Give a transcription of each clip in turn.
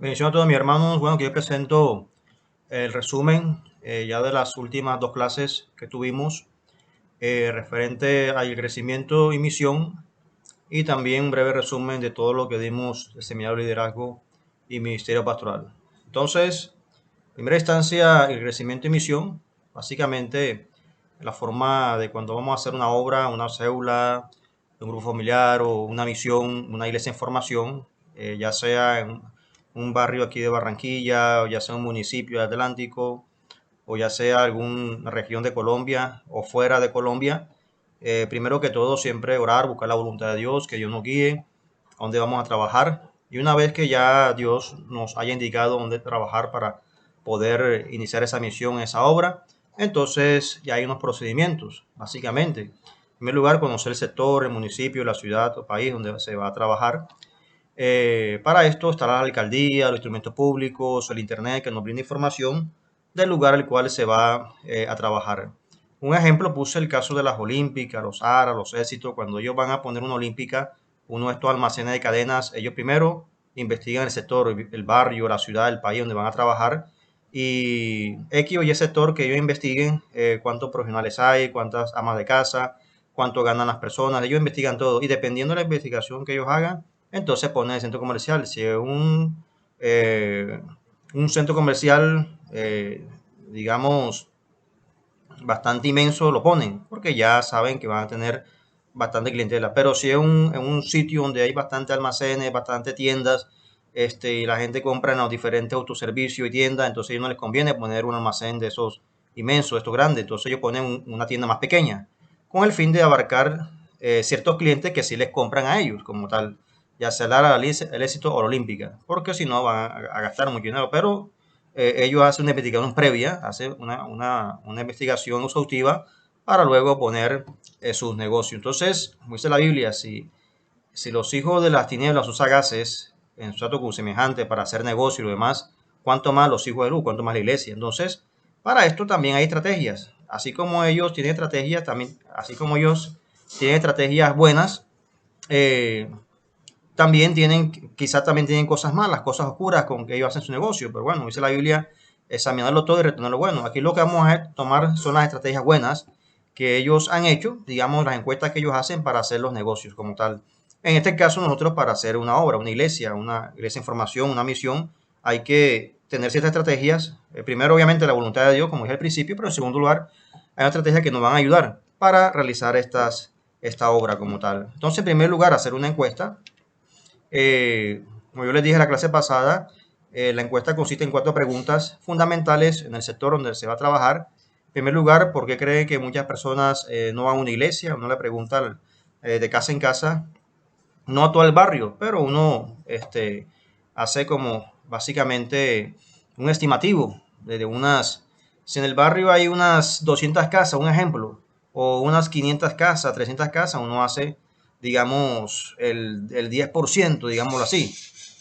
Bendiciones a todos mis hermanos. Bueno, aquí les presento el resumen ya de las últimas dos clases que tuvimos referente al crecimiento y misión y también un breve resumen de todo lo que dimos de seminario de liderazgo y ministerio pastoral. Entonces, en primera instancia, el crecimiento y misión, básicamente la forma de cuando vamos a hacer una obra, una célula, un grupo familiar o una misión, una iglesia en formación, ya sea en un barrio aquí de Barranquilla, o ya sea un municipio del Atlántico, o ya sea alguna región de Colombia o fuera de Colombia. Primero que todo, siempre orar, buscar la voluntad de Dios, que Dios nos guíe, a dónde vamos a trabajar. Y una vez que ya Dios nos haya indicado dónde trabajar para poder iniciar esa misión, esa obra, entonces ya hay unos procedimientos, básicamente. En primer lugar, conocer el sector, el municipio, la ciudad o país donde se va a trabajar. Para esto estará la alcaldía, los instrumentos públicos, el internet que nos brinda información del lugar al cual se va a trabajar. Un ejemplo puse el caso de las olímpicas, los ARA, los éxitos, cuando ellos van a poner una olímpica, uno de estos almacenes de cadenas, ellos primero investigan el sector, el barrio, la ciudad, el país donde van a trabajar y X o Y sector que ellos investiguen cuántos profesionales hay, cuántas amas de casa, cuánto ganan las personas, ellos investigan todo y dependiendo de la investigación que ellos hagan, entonces ponen el centro comercial. Si es un centro comercial, digamos, bastante inmenso, lo ponen, porque ya saben que van a tener bastante clientela. Pero si es en un sitio donde hay bastante almacenes, bastante tiendas, y la gente compra en los diferentes autoservicios y tiendas, entonces a ellos no les conviene poner un almacén de esos inmensos, estos grandes. Entonces ellos ponen una tienda más pequeña, con el fin de abarcar ciertos clientes que sí les compran a ellos, como tal, ya sea el éxito o la olímpica, porque si no van a gastar mucho dinero. Pero ellos hacen una investigación previa, hacen una investigación exhaustiva para luego poner sus negocios. Entonces, como dice la Biblia, si los hijos de las tinieblas son sagaces en su trato con semejante para hacer negocio y lo demás, cuánto más los hijos de luz, cuánto más la iglesia. Entonces, para esto también hay estrategias. Así como ellos tienen estrategias, también, así como ellos tienen estrategias buenas, eh, también tienen, quizás también tienen cosas malas, cosas oscuras con que ellos hacen su negocio, pero bueno, dice la Biblia, examinarlo todo y retener lo bueno. Aquí lo que vamos a tomar son las estrategias buenas que ellos han hecho, digamos, las encuestas que ellos hacen para hacer los negocios como tal. En este caso, nosotros para hacer una obra, una iglesia en formación, una misión, hay que tener ciertas estrategias. Primero, obviamente, la voluntad de Dios, como dije al principio, pero en segundo lugar, hay una estrategia que nos van a ayudar para realizar esta obra como tal. Entonces, en primer lugar, hacer una encuesta como yo les dije en la clase pasada, la encuesta consiste en 4 preguntas fundamentales en el sector donde se va a trabajar. En primer lugar, ¿por qué creen que muchas personas no van a una iglesia? Uno le pregunta de casa en casa, no a todo el barrio, pero uno hace como básicamente un estimativo de si en el barrio hay unas 200 casas, un ejemplo, o unas 500 casas, 300 casas, uno hace, digamos, el 10%, digámoslo así,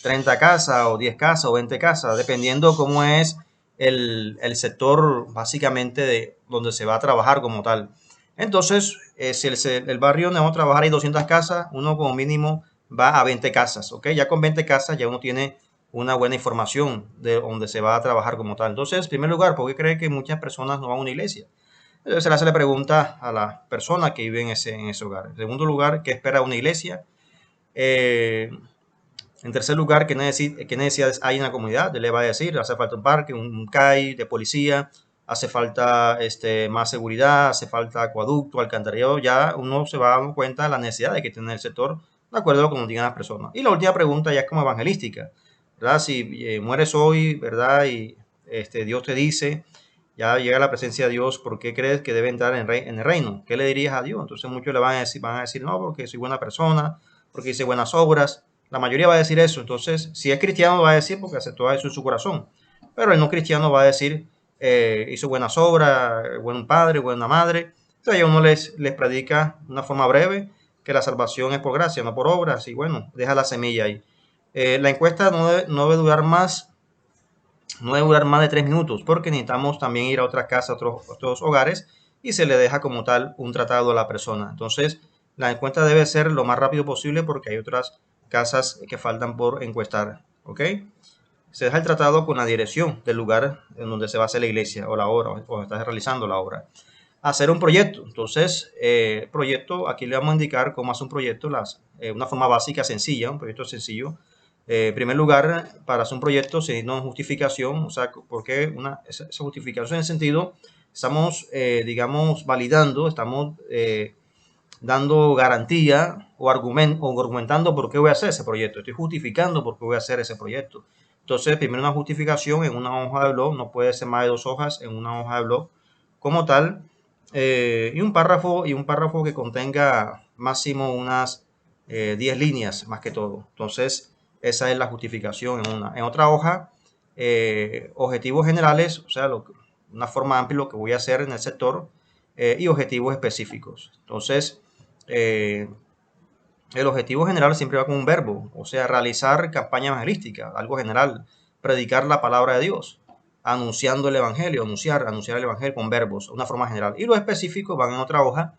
30 casas o 10 casas o 20 casas, dependiendo cómo es el sector básicamente de donde se va a trabajar como tal. Entonces, si el barrio donde vamos a trabajar hay 200 casas, uno como mínimo va a 20 casas, ¿ok? Ya con 20 casas ya uno tiene una buena información de donde se va a trabajar como tal. Entonces, en primer lugar, ¿por qué cree que muchas personas no van a una iglesia? Entonces, se le hace la pregunta a la persona que vive en ese hogar. En segundo lugar, ¿qué espera una iglesia? Eh, en tercer lugar, ¿qué necesidades hay en la comunidad? Le va a decir, hace falta un parque, un CAI de policía, hace falta más seguridad, hace falta acueducto, alcantarillado. Ya uno se va dando cuenta de la necesidad de que tiene el sector, de acuerdo a lo que nos digan las personas. Y la última pregunta ya es como evangelística, ¿verdad? Si mueres hoy, ¿verdad? Y Dios te dice, ya llega la presencia de Dios, ¿por qué crees que debe entrar en el reino? ¿Qué le dirías a Dios? Entonces muchos le van a decir, no, porque soy buena persona, porque hice buenas obras. La mayoría va a decir eso. Entonces, si es cristiano, va a decir porque aceptó a eso en su corazón. Pero el no cristiano va a decir, hizo buenas obras, buen padre, buena madre. Entonces, a uno les predica de una forma breve que la salvación es por gracia, no por obras. Y bueno, deja la semilla ahí. La encuesta no debe durar más. No debe durar más de 3 minutos porque necesitamos también ir a otras casas, otros hogares y se le deja como tal un tratado a la persona. Entonces, la encuesta debe ser lo más rápido posible porque hay otras casas que faltan por encuestar. ¿Ok? se deja el tratado con la dirección del lugar en donde se va a hacer la iglesia o la obra, o está realizando la obra. Hacer un proyecto. Entonces, proyecto, aquí le vamos a indicar cómo hacer un proyecto, una forma básica, sencilla, un proyecto sencillo. En primer lugar, para hacer un proyecto se necesita una justificación, o sea, porque esa justificación en el sentido, estamos, digamos, validando, estamos dando garantía o argumentando por qué voy a hacer ese proyecto. Estoy justificando por qué voy a hacer ese proyecto. Entonces, primero una justificación en una hoja de blog, no puede ser más de 2 hojas en una hoja de blog como tal, y un párrafo que contenga máximo unas 10 líneas más que todo. Entonces, esa es la justificación en una. En otra hoja, objetivos generales, o sea, una forma amplia lo que voy a hacer en el sector, y objetivos específicos. Entonces, el objetivo general siempre va con un verbo, o sea, realizar campaña evangelística, algo general, predicar la palabra de Dios, anunciando el evangelio, anunciar el evangelio con verbos, una forma general. Y los específicos van en otra hoja,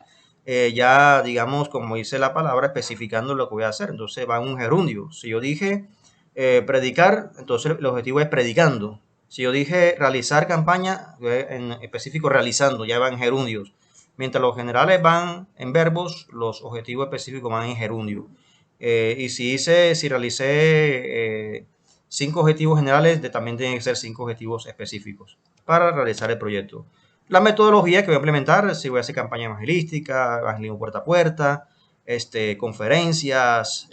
ya digamos, como dice la palabra, especificando lo que voy a hacer. Entonces va en un gerundio. Si yo dije predicar, entonces el objetivo es predicando. Si yo dije realizar campaña, en específico realizando, ya van gerundios. Mientras los generales van en verbos, los objetivos específicos van en gerundio. Y si realicé 5 objetivos generales, también tienen que ser 5 objetivos específicos para realizar el proyecto. La metodología que voy a implementar, si voy a hacer campaña evangelística, evangelismo puerta a puerta, conferencias,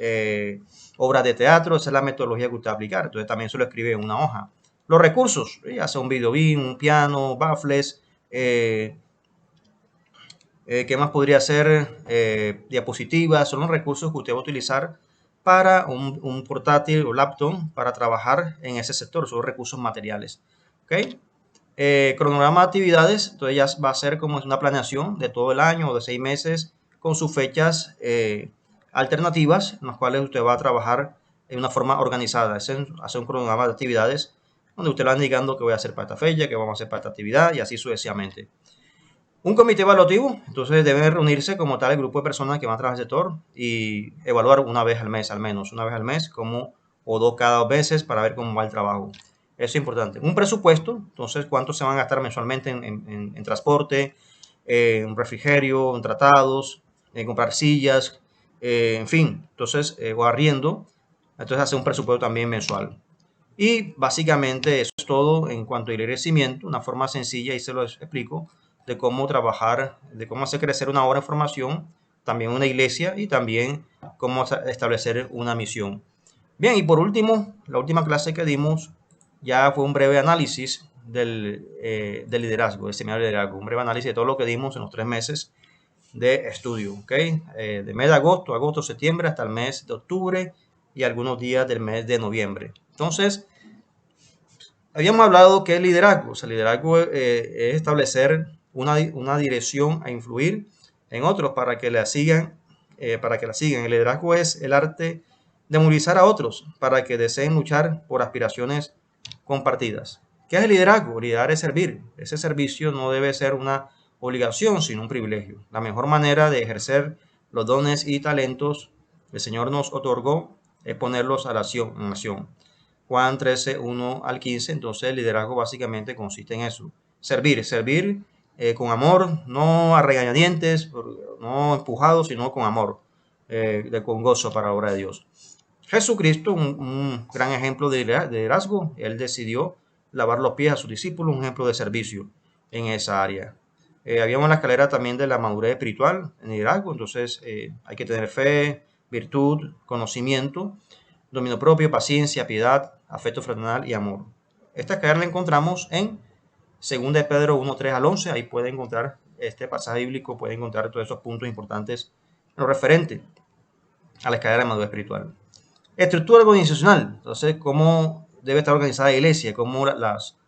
obras de teatro, esa es la metodología que usted va a aplicar. Entonces también se lo escribe en una hoja. Los recursos, ya sea un video beam, un piano, baffles, ¿qué más podría ser? Diapositivas, son los recursos que usted va a utilizar para un portátil o laptop para trabajar en ese sector, son recursos materiales. ¿Okay? Cronograma de actividades, entonces ya va a ser como una planeación de todo el año o de 6 meses con sus fechas alternativas en las cuales usted va a trabajar en una forma organizada. Hacer un cronograma de actividades donde usted va indicando qué voy a hacer para esta fecha, qué vamos a hacer para esta actividad y así sucesivamente. Un comité evaluativo, entonces deben reunirse como tal el grupo de personas que van a trabajar en el sector y evaluar una vez al mes, al menos una vez al mes, o dos cada 2 veces para ver cómo va el trabajo. Eso es importante. Un presupuesto, entonces cuánto se van a gastar mensualmente en transporte, en refrigerio, en tratados, en comprar sillas, en fin, entonces, o arriendo. Entonces hace un presupuesto también mensual. Y básicamente eso es todo en cuanto al crecimiento, una forma sencilla y se lo explico de cómo trabajar, de cómo hacer crecer una obra de formación, también una iglesia y también cómo establecer una misión. Bien, y por último, la última clase que dimos ya fue un breve análisis del liderazgo, del seminario de liderazgo, un breve análisis de todo lo que dimos en los 3 meses de estudio, ¿ok? De mes de agosto, septiembre, hasta el mes de octubre y algunos días del mes de noviembre. Entonces, habíamos hablado que el liderazgo, o sea, el liderazgo es establecer una dirección a influir en otros para que la sigan, El liderazgo es el arte de movilizar a otros para que deseen luchar por aspiraciones compartidas. ¿Qué es el liderazgo? Liderar es servir. Ese servicio no debe ser una obligación, sino un privilegio. La mejor manera de ejercer los dones y talentos que el Señor nos otorgó es ponerlos a la acción. Juan 13, 1 al 15. Entonces el liderazgo básicamente consiste en eso. Servir con amor, no a regañadientes, no empujado, sino con amor, con gozo para la obra de Dios. Jesucristo, un gran ejemplo de liderazgo, él decidió lavar los pies a sus discípulos, un ejemplo de servicio en esa área. Habíamos la escalera también de la madurez espiritual en liderazgo, entonces hay que tener fe, virtud, conocimiento, dominio propio, paciencia, piedad, afecto fraternal y amor. Esta escalera la encontramos en 2 de Pedro 1, 3 al 11, ahí puede encontrar este pasaje bíblico, puede encontrar todos esos puntos importantes en lo referente a la escalera de madurez espiritual. Estructura organizacional, entonces, cómo debe estar organizada la iglesia, cómo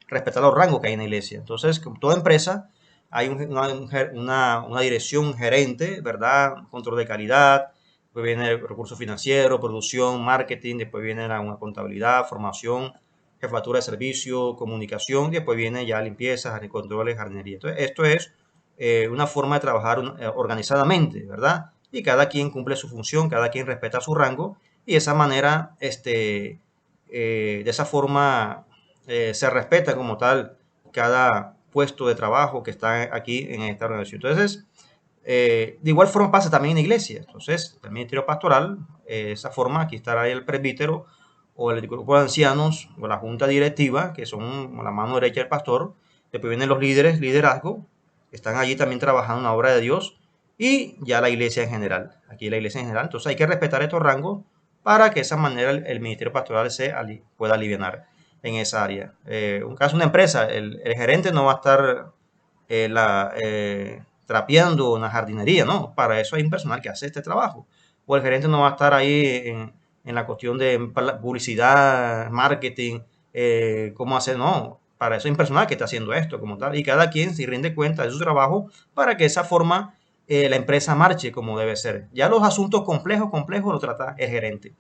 respetar los rangos que hay en la iglesia. Entonces, como toda empresa, hay una dirección gerente, ¿verdad? Control de calidad, después viene el recurso financiero, producción, marketing, después viene una contabilidad, formación, jefatura de servicio, comunicación, y después viene ya limpieza, controles, jardinería. Entonces, esto es una forma de trabajar organizadamente, ¿verdad? Y cada quien cumple su función, cada quien respeta su rango y de esa manera de esa forma se respeta como tal cada puesto de trabajo que está aquí en esta organización. Entonces, de igual forma pasa también en la iglesia. Entonces, el ministerio pastoral, esa forma, aquí estará el presbítero o el grupo de ancianos o la junta directiva, que son la mano derecha del pastor. Después vienen los líderes, liderazgo, que están allí también trabajando en la obra de Dios, y ya la iglesia en general. Aquí la iglesia en general. Entonces hay que respetar estos rangos para que de esa manera el ministerio pastoral pueda aliviar en esa área. Un caso, una empresa, el gerente no va a estar trapeando una jardinería, ¿no? Para eso hay un personal que hace este trabajo. O el gerente no va a estar ahí en la cuestión de publicidad, marketing, cómo hacer, no. Para eso hay un personal que está haciendo esto como tal. Y cada quien se rinde cuenta de su trabajo para que de esa forma la empresa marche como debe ser. Ya los asuntos complejos lo trata el gerente.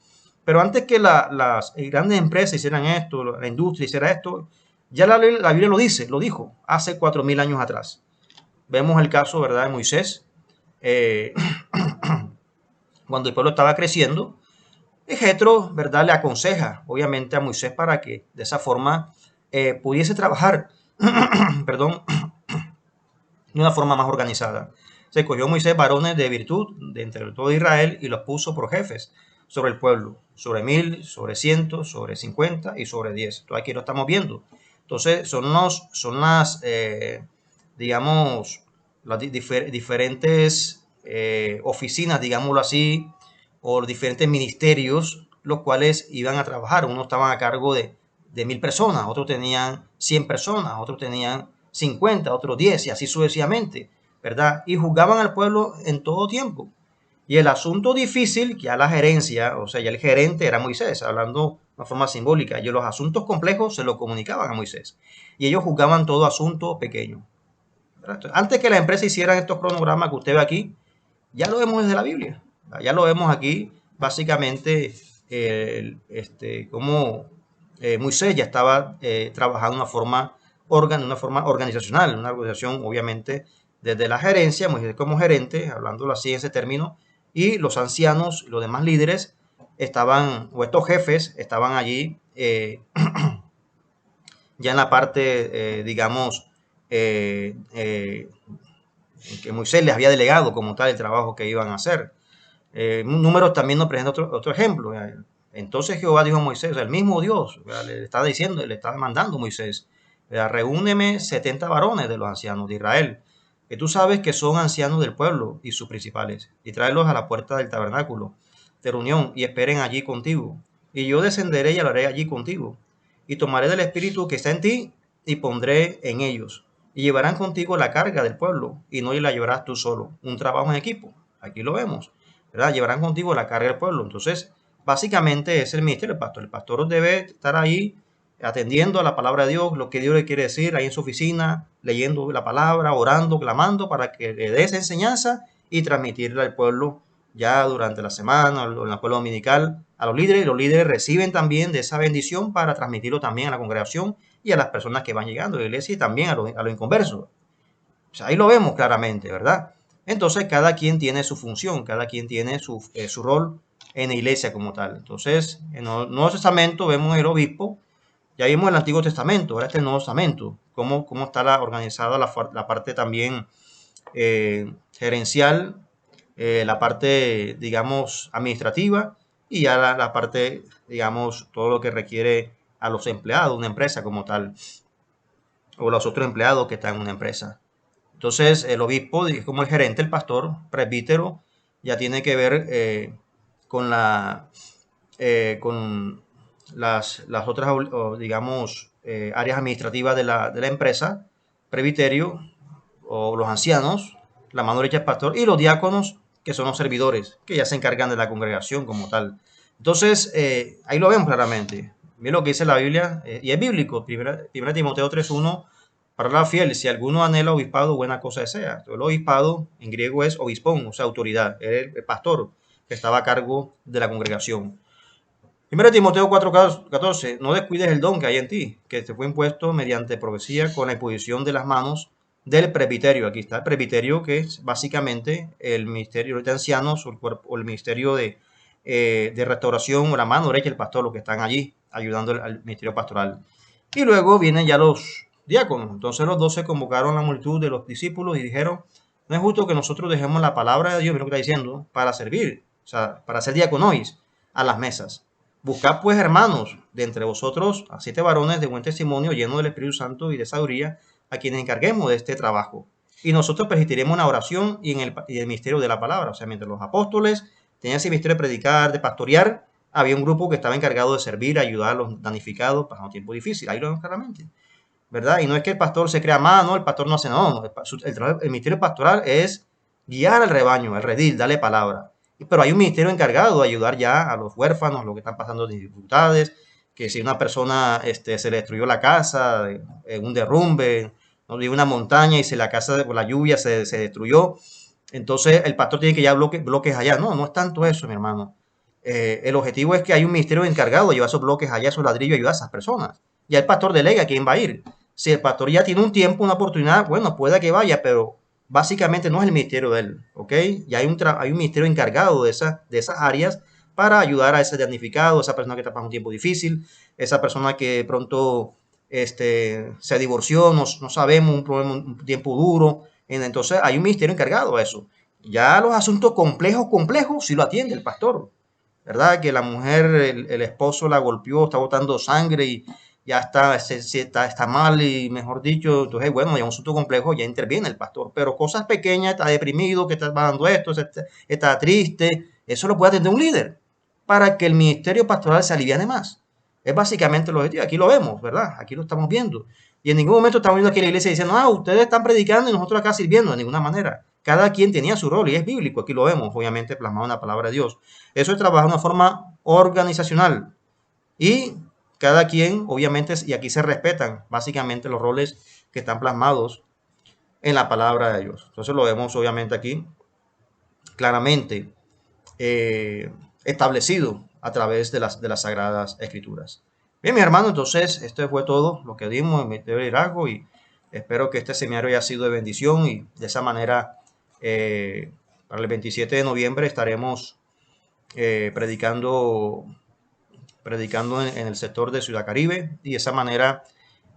Pero antes que las grandes empresas hicieran esto, la industria hiciera esto, ya la Biblia lo dice, lo dijo hace 4000 años atrás. Vemos el caso, ¿verdad?, de Moisés. Eh, Cuando el pueblo estaba creciendo, Jetro, ¿verdad?, le aconseja, obviamente, a Moisés para que de esa forma pudiese trabajar, perdón, de una forma más organizada. Se escogió Moisés varones de virtud de entre todo Israel y los puso por jefes sobre el pueblo, sobre 1000, sobre 100, sobre 50 y sobre 10. Entonces aquí lo estamos viendo. Entonces son las, digamos, las diferentes oficinas, digámoslo así, o diferentes ministerios, los cuales iban a trabajar. Unos estaban a cargo de 1000 personas, otros tenían 100 personas, otros tenían 50, otros 10 y así sucesivamente, ¿verdad? Y juzgaban al pueblo en todo tiempo. Y el asunto difícil, que a la gerencia, o sea, ya el gerente era Moisés, hablando de una forma simbólica, y los asuntos complejos se lo comunicaban a Moisés. Y ellos juzgaban todo asunto pequeño. ¿Verdad? Antes que la empresa hicieran estos cronogramas que usted ve aquí, ya lo vemos desde la Biblia. Ya lo vemos aquí, básicamente, cómo Moisés ya estaba trabajando de una forma organizacional, una organización obviamente desde la gerencia, Moisés como gerente, hablándolo así en ese término, y los ancianos y los demás líderes estaban, o estos jefes estaban allí ya en la parte, digamos, que Moisés les había delegado como tal el trabajo que iban a hacer. Números también nos presenta otro ejemplo. Entonces Jehová dijo a Moisés, el mismo Dios le está diciendo, le está mandando a Moisés, reúneme 70 varones de los ancianos de Israel, que tú sabes que son ancianos del pueblo y sus principales, y tráelos a la puerta del tabernáculo de reunión y esperen allí contigo. Y yo descenderé y hablaré allí contigo, y tomaré del espíritu que está en ti y pondré en ellos. Y llevarán contigo la carga del pueblo, y no la llevarás tú solo. Un trabajo en equipo. Aquí lo vemos. ¿Verdad? Llevarán contigo la carga del pueblo. Entonces, básicamente es el ministerio del pastor. El pastor debe estar ahí atendiendo a la palabra de Dios, lo que Dios le quiere decir, ahí en su oficina, leyendo la palabra, orando, clamando, para que le dé esa enseñanza y transmitirla al pueblo ya durante la semana, o en la escuela dominical, a los líderes, y los líderes reciben también de esa bendición para transmitirlo también a la congregación y a las personas que van llegando a la iglesia y también a los inconversos. O sea, ahí lo vemos claramente, ¿verdad? Entonces, cada quien tiene su función, cada quien tiene su rol en la iglesia como tal. Entonces, en el Nuevo Testamento vemos el obispo, ya vimos el Antiguo Testamento, ahora está el Nuevo Testamento, cómo está organizada la parte también gerencial, la parte, digamos, administrativa y ya la parte, digamos, todo lo que requiere a los empleados, una empresa como tal, o los otros empleados que están en una empresa. Entonces, el obispo es como el gerente, el pastor, presbítero, ya tiene que ver con con las otras, digamos, áreas administrativas de la empresa, presbiterio o los ancianos, la mano derecha del pastor, y los diáconos, que son los servidores, que ya se encargan de la congregación como tal. Entonces, ahí lo vemos claramente. Miren lo que dice la Biblia, y es bíblico, 1 Timoteo 3:1, para la fiel, si alguno anhela obispado, buena cosa desea. El obispado en griego es obispón, o sea, autoridad, es el pastor que estaba a cargo de la congregación. 1 Timoteo 4:14, no descuides el don que hay en ti, que te fue impuesto mediante profecía con la imposición de las manos del presbiterio. Aquí está el presbiterio, que es básicamente el ministerio de ancianos o el ministerio de restauración o la mano derecha del pastor, los que están allí ayudando al ministerio pastoral. Y luego vienen ya los diáconos. Entonces los 12 convocaron a la multitud de los discípulos y dijeron, no es justo que nosotros dejemos la palabra de Dios, mira lo que está diciendo, para servir, o sea, para ser diaconois a las mesas. Buscad pues, hermanos, de entre vosotros a 7 varones de buen testimonio, llenos del Espíritu Santo y de sabiduría, a quienes encarguemos de este trabajo. Y nosotros persistiremos en la oración y en el ministerio de la palabra. O sea, mientras los apóstoles tenían ese ministerio de predicar, de pastorear, había un grupo que estaba encargado de servir, ayudar a los damnificados pasando un tiempo difícil. Ahí lo vemos claramente, ¿verdad? Y no es que el pastor se crea más, no, el pastor no hace nada, no. El ministerio pastoral es guiar al rebaño, al redil, darle palabra. Pero hay un ministerio encargado de ayudar ya a los huérfanos, los que están pasando dificultades, que si una persona se le destruyó la casa en un derrumbe, no de una montaña y si la casa por la lluvia se destruyó, entonces el pastor tiene que ya bloques allá. No, no es tanto eso, mi hermano. El objetivo es que hay un ministerio encargado de llevar esos bloques allá, esos ladrillos, y ayudar a esas personas. Ya el pastor delega quién va a ir. Si el pastor ya tiene un tiempo, una oportunidad, bueno, puede que vaya, pero básicamente no es el ministerio de él, ¿ok? Ya hay un ministerio encargado de esas áreas para ayudar a ese damnificado, esa persona que está pasando un tiempo difícil, esa persona que pronto se divorció, no sabemos, un problema, un tiempo duro. Entonces hay un ministerio encargado de eso. Ya los asuntos complejos, sí lo atiende el pastor, ¿verdad? Que la mujer, el esposo la golpeó, está botando sangre y ya está mal y mejor dicho, entonces bueno, ya un asunto complejo, ya interviene el pastor, pero cosas pequeñas, está deprimido, que está pasando esto, está triste, eso lo puede atender un líder para que el ministerio pastoral se aliviane más. Es básicamente el objetivo, aquí lo vemos, ¿verdad? Aquí lo estamos viendo. Y en ningún momento estamos viendo aquí la iglesia diciendo, ah, ustedes están predicando y nosotros acá sirviendo, de ninguna manera. Cada quien tenía su rol y es bíblico, aquí lo vemos, obviamente plasmado en la palabra de Dios. Eso es trabajar de una forma organizacional y cada quien, obviamente, y aquí se respetan básicamente los roles que están plasmados en la palabra de Dios. Entonces lo vemos obviamente aquí claramente establecido a través de las Sagradas Escrituras. Bien, mi hermano, entonces esto fue todo lo que dimos en Ministerio de Liderazgo y espero que este seminario haya sido de bendición y de esa manera para el 27 de noviembre estaremos predicando en el sector de Ciudad Caribe y de esa manera,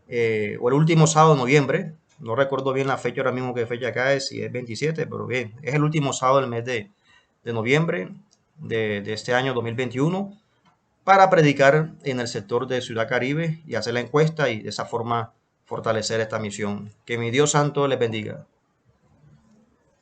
o el último sábado de noviembre, no recuerdo bien la fecha ahora mismo qué fecha cae, si es 27, pero bien, es el último sábado del mes de noviembre de este año 2021 para predicar en el sector de Ciudad Caribe y hacer la encuesta y de esa forma fortalecer esta misión. Que mi Dios santo les bendiga.